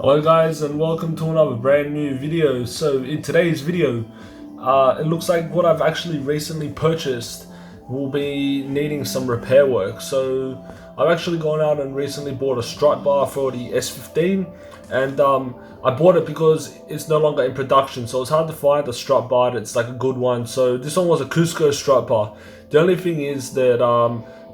Hello guys and welcome to another brand new video. So in today's video, it looks like what I've actually recently purchased will be needing some repair work. So I've actually gone out and recently bought a strut bar for the S15, and I bought it because it's no longer in production, so it's hard to find a strut bar that's like a good one. So this one was a Cusco strut bar. The only thing is that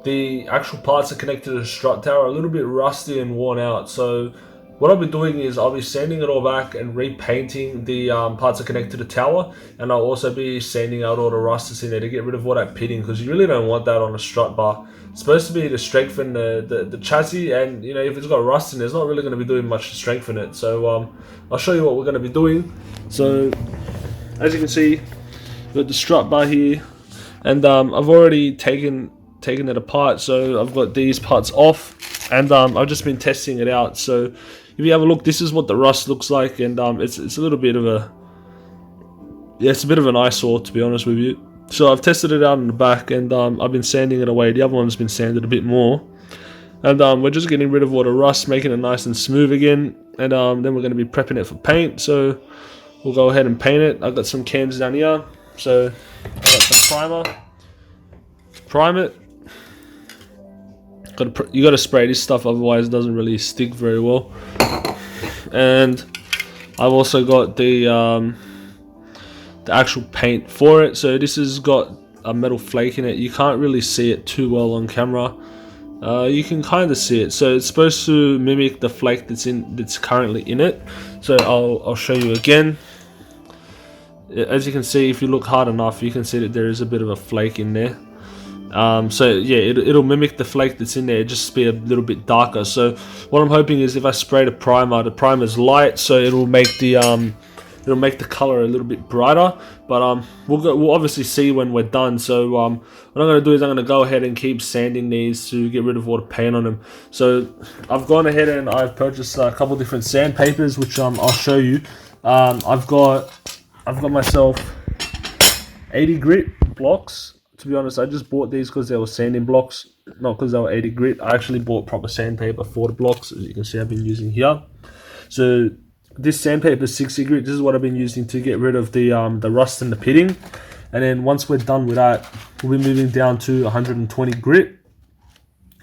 the actual parts that connected to the strut tower are a little bit rusty and worn out. So what I'll be doing is I'll be sanding it all back and repainting the parts that connect to the tower, and I'll also be sanding out all the rust that's in there to get rid of all that pitting, because you really don't want that on a strut bar. It's supposed to be to strengthen the chassis, and you know, if it's got rust in there, it's not really going to be doing much to strengthen it. So I'll show you what we're going to be doing. So as you can see, we've got the strut bar here, and I've already taken it apart. So I've got these parts off, and I've just been testing it out. So if you have a look, this is what the rust looks like, and it's a little bit of it's a bit of an eyesore, to be honest with you. So I've tested it out in the back, and I've been sanding it away. The other one's been sanded a bit more, and we're just getting rid of all the rust, making it nice and smooth again, and then we're going to be prepping it for paint. So we'll go ahead and paint it. I've got some cans down here, so I've got some primer. Prime it. You got to spray this stuff, otherwise it doesn't really stick very well. And I've also got the actual paint for it. So this has got a metal flake in it. You can't really see it too well on camera. You can kind of see it. So it's supposed to mimic the flake that's currently in it. So I'll show you again. As you can see, if you look hard enough, you can see that there is a bit of a flake in there. So yeah, it'll mimic the flake that's in there, just be a little bit darker. So what I'm hoping is if I spray the primer's light, so it'll make the color a little bit brighter. But we'll obviously see when we're done. So what I'm gonna do is I'm gonna go ahead and keep sanding these to get rid of all the paint on them. So I've gone ahead and I've purchased a couple different sandpapers, which I'll show you. I've got myself 80 grit blocks. To be honest, I just bought these because they were sanding blocks, not because they were 80 grit. I actually bought proper sandpaper for the blocks, as you can see I've been using here. So this sandpaper is 60 grit. This is what I've been using to get rid of the rust and the pitting. And then once we're done with that, we'll be moving down to 120 grit.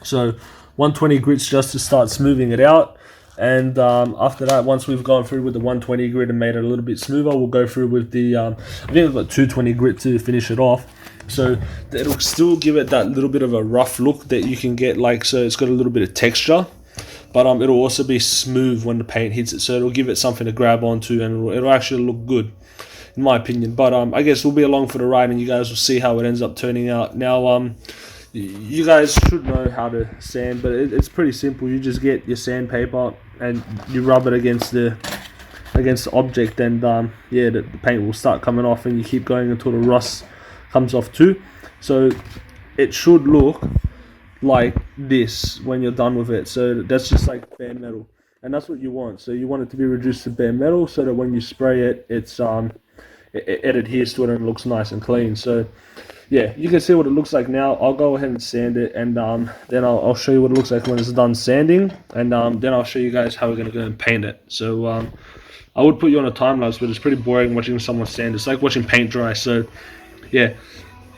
So 120 grit's just to start smoothing it out. And after that, once we've gone through with the 120 grit and made it a little bit smoother, we'll go through with the I think I've got 220 grit to finish it off. So it'll still give it that little bit of a rough look that you can get, like, so it's got a little bit of texture, but it'll also be smooth when the paint hits it, so it'll give it something to grab onto, and it'll actually look good, in my opinion. But I guess we'll be along for the ride, and you guys will see how it ends up turning out. Now you guys should know how to sand, but it's pretty simple. You just get your sandpaper and you rub it against the object, and yeah, the paint will start coming off, and you keep going until the rust comes off too. So it should look like this when you're done with it. So that's just like bare metal, and that's what you want. So you want it to be reduced to bare metal, so that when you spray it, it adheres to it and it looks nice and clean. So yeah, you can see what it looks like now. I'll go ahead and sand it, and then I'll show you what it looks like when it's done sanding, and then I'll show you guys how we're gonna go and paint it. So I would put you on a time lapse, but it's pretty boring watching someone sand. It's like watching paint dry. So yeah,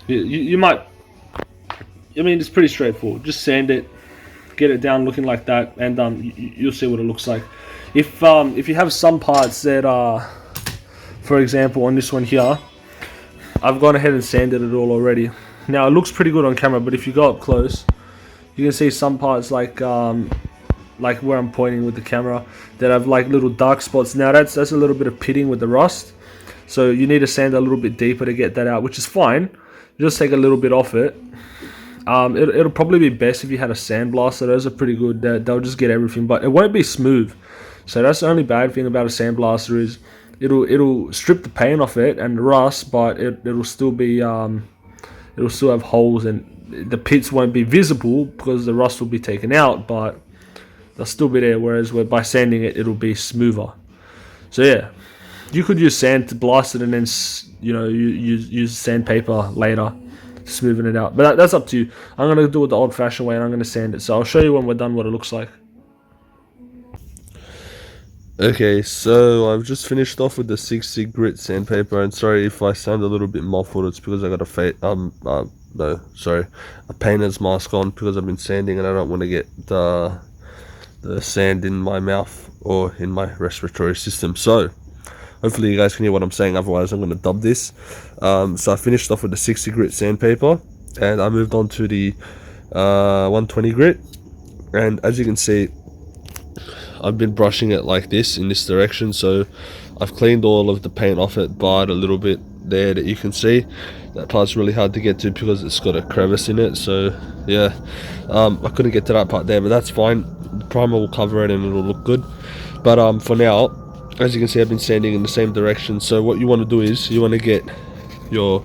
you might, I mean, it's pretty straightforward. Just sand it, get it down looking like that, and you'll see what it looks like. If you have some parts that are, for example, on this one here, I've gone ahead and sanded it all already. Now it looks pretty good on camera, but if you go up close, you can see some parts like where I'm pointing with the camera that have like little dark spots. Now that's a little bit of pitting with the rust. So you need to sand a little bit deeper to get that out, which is fine. Just take a little bit off it. It'll probably be best if you had a sandblaster. Those are pretty good. They'll just get everything, but it won't be smooth. So that's the only bad thing about a sandblaster, is it'll strip the paint off it and the rust, but it'll still be it'll still have holes, and the pits won't be visible because the rust will be taken out, but they'll still be there. Whereas by sanding it, it'll be smoother. So yeah. You could use sand to blast it, and then use sandpaper later to smoothen it out. But that's up to you. I'm gonna do it the old-fashioned way, and I'm gonna sand it. So I'll show you when we're done what it looks like. Okay, so I've just finished off with the 60 grit sandpaper, and sorry if I sound a little bit muffled. It's because I got a painter's mask on because I've been sanding and I don't want to get the sand in my mouth or in my respiratory system. So hopefully you guys can hear what I'm saying. Otherwise, I'm going to dub this. So I finished off with the 60 grit sandpaper, and I moved on to the 120 grit, and as you can see, I've been brushing it like this in this direction, so I've cleaned all of the paint off it, barred a little bit there that you can see. That part's really hard to get to because it's got a crevice in it, so yeah, I couldn't get to that part there, but that's fine. The primer will cover it and it'll look good. But for now, as you can see, I've been sanding in the same direction. So what you want to do is you want to get your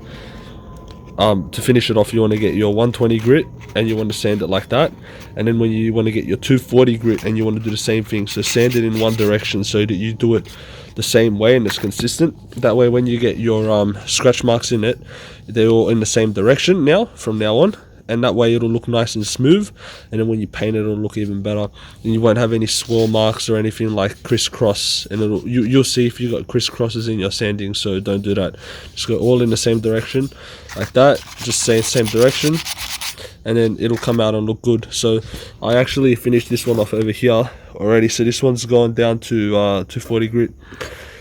to finish it off, you want to get your 120 grit and you want to sand it like that, and then when you want to get your 240 grit and you want to do the same thing, so sand it in one direction so that you do it the same way and it's consistent. That way when you get your scratch marks in it, they're all in the same direction now from now on, and that way it'll look nice and smooth, and then when you paint it, it'll look even better, and you won't have any swirl marks or anything like crisscross, and you'll see if you got crisscrosses in your sanding, so don't do that. Just go all in the same direction like that, just say same direction, and then it'll come out and look good. So I actually finished this one off over here already, so this one's gone down to 240 grit.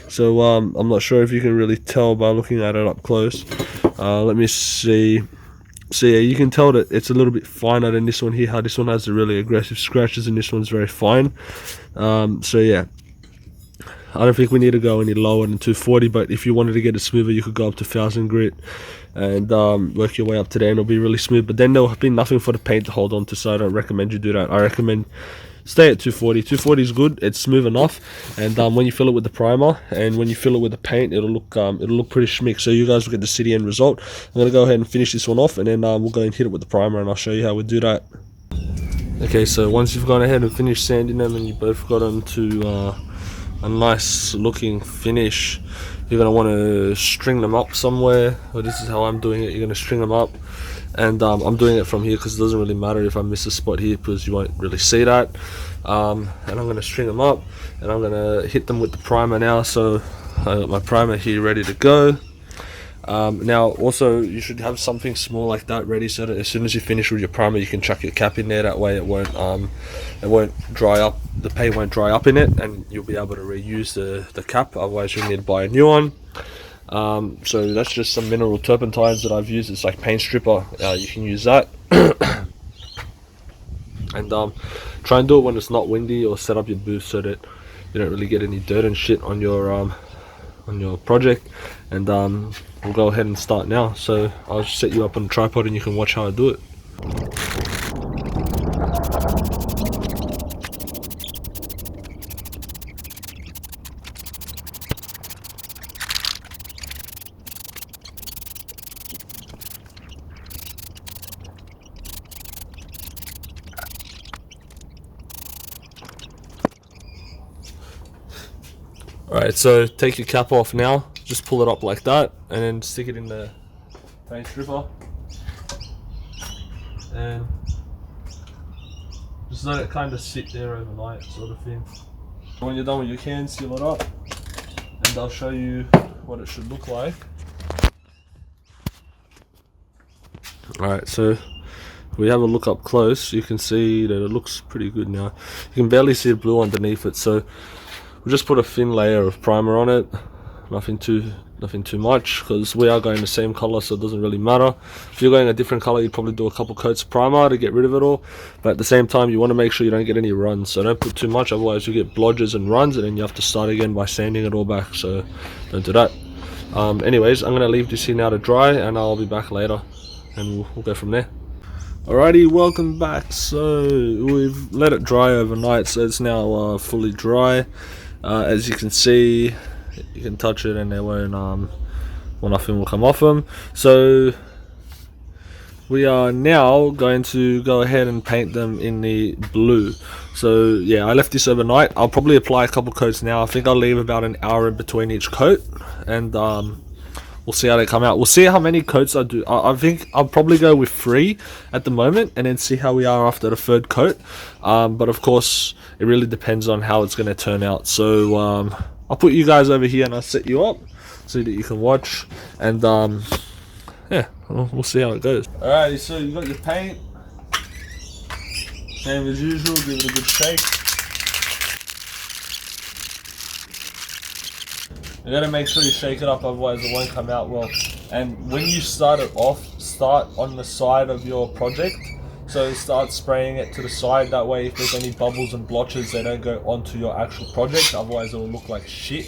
So I'm not sure if you can really tell by looking at it up close. Let me see. So yeah, you can tell that it's a little bit finer than this one here, how this one has the really aggressive scratches and this one's very fine. So yeah, I don't think we need to go any lower than 240, but if you wanted to get it smoother, you could go up to 1000 grit and work your way up to there, and it'll be really smooth. But then there'll be nothing for the paint to hold on to, so I don't recommend you do that. I recommend stay at 240. 240 is good, it's smooth enough, and when you fill it with the primer and when you fill it with the paint, it'll look pretty schmick. So you guys will get the city end result. I'm going to go ahead and finish this one off, and then we'll go and hit it with the primer, and I'll show you how we do that. Okay, so once you've gone ahead and finished sanding them and you both got them to a nice looking finish, you're going to want to string them up somewhere. Well, this is how I'm doing it. You're going to string them up, and I'm doing it from here because it doesn't really matter if I miss a spot here because you won't really see that. And I'm going to string them up, and I'm going to hit them with the primer now. So I got my primer here ready to go. Now also you should have something small like that ready, so that as soon as you finish with your primer, you can chuck your cap in there. That way it won't dry up, the paint won't dry up in it, and you'll be able to reuse the cap. Otherwise you'll need to buy a new one. So that's just some mineral turpentines that I've used. It's like paint stripper. You can use that. And try and do it when it's not windy, or set up your booth so that you don't really get any dirt and shit on your project. And we'll go ahead and start now. So I'll just set you up on a tripod and you can watch how I do it. Alright, so take your cap off now, just pull it up like that, and then stick it in the paint stripper, and just let it kind of sit there overnight, sort of thing. When you're done with your can, seal it up, and I'll show you what it should look like. Alright, so if we have a look up close, you can see that it looks pretty good now. You can barely see the blue underneath it, so we'll just put a thin layer of primer on it, nothing too much, because we are going the same color, so it doesn't really matter. If you're going a different color, you'd probably do a couple coats of primer to get rid of it all, but at the same time you want to make sure you don't get any runs, so don't put too much, otherwise you get blodges and runs, and then you have to start again by sanding it all back, so don't do that. Anyways, I'm going to leave this here now to dry, and I'll be back later, and we'll go from there. Alrighty, welcome back. So we've let it dry overnight, so it's now fully dry. As you can see, you can touch it and there won't nothing will come off them. So we are now going to go ahead and paint them in the blue. So yeah, I left this overnight. I'll probably apply a couple coats now. I think I'll leave about an hour in between each coat, and we'll see how they come out. We'll see how many coats I do. I think I'll probably go with 3 at the moment, and then see how we are after the 3rd coat. But of course, it really depends on how it's going to turn out. So I'll put you guys over here and I'll set you up so that you can watch. And yeah, we'll see how it goes. Alrighty, so you got your paint. Same as usual, give it a good shake. You gotta make sure you shake it up, otherwise it won't come out well. And when you start it off, start on the side of your project. So start spraying it to the side, that way if there's any bubbles and blotches, they don't go onto your actual project, otherwise it will look like shit.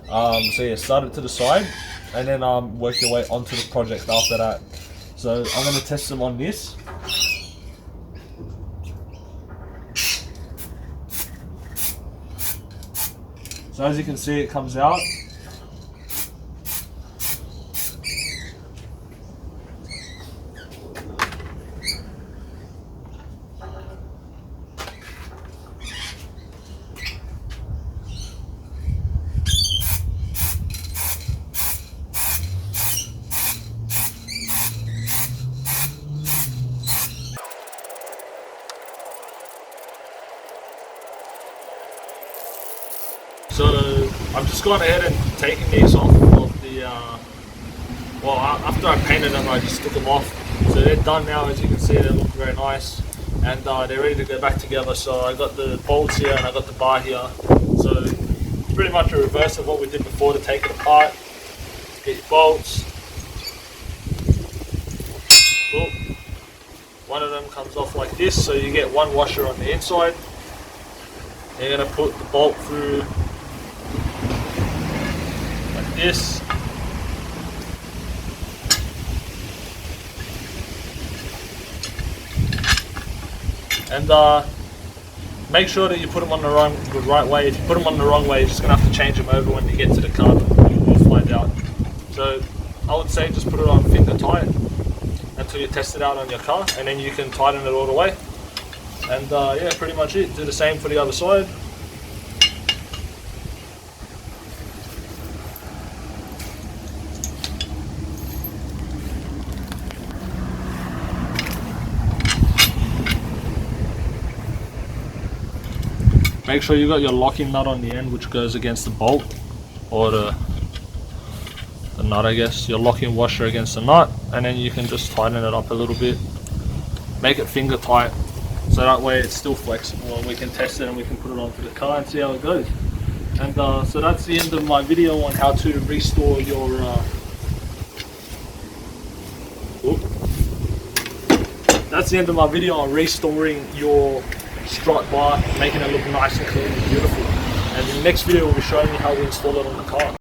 So yeah, start it to the side, and then work your way onto the project after that. So I'm gonna test them on this. So as you can see, it comes out. So I've just gone ahead and taken these off of the, well, after I painted them, I just took them off. So they're done now, as you can see, they look very nice. And they're ready to go back together. So I got the bolts here and I got the bar here. So it's pretty much a reverse of what we did before to take it apart. Get your bolts. Cool. One of them comes off like this, so you get one washer on the inside. You're going to put the bolt through this. And make sure that you put them on the right way. If you put them on the wrong way, you're just going to have to change them over when you get to the car. You'll find out. So I would say just put it on finger tight until you test it out on your car, and then you can tighten it all the way. And yeah, pretty much it. Do the same for the other side. Make sure you got your locking nut on the end, which goes against the bolt, or the nut, I guess. Your locking washer against the nut, and then you can just tighten it up a little bit. Make it finger tight, so that way it's still flexible, and we can test it and we can put it onto the car and see how it goes. And so that's the end of my video on how to restore your that's the end of my video on restoring your strut bar, making it look nice and clean and beautiful. And in the next video we'll be showing you how we install it on the car.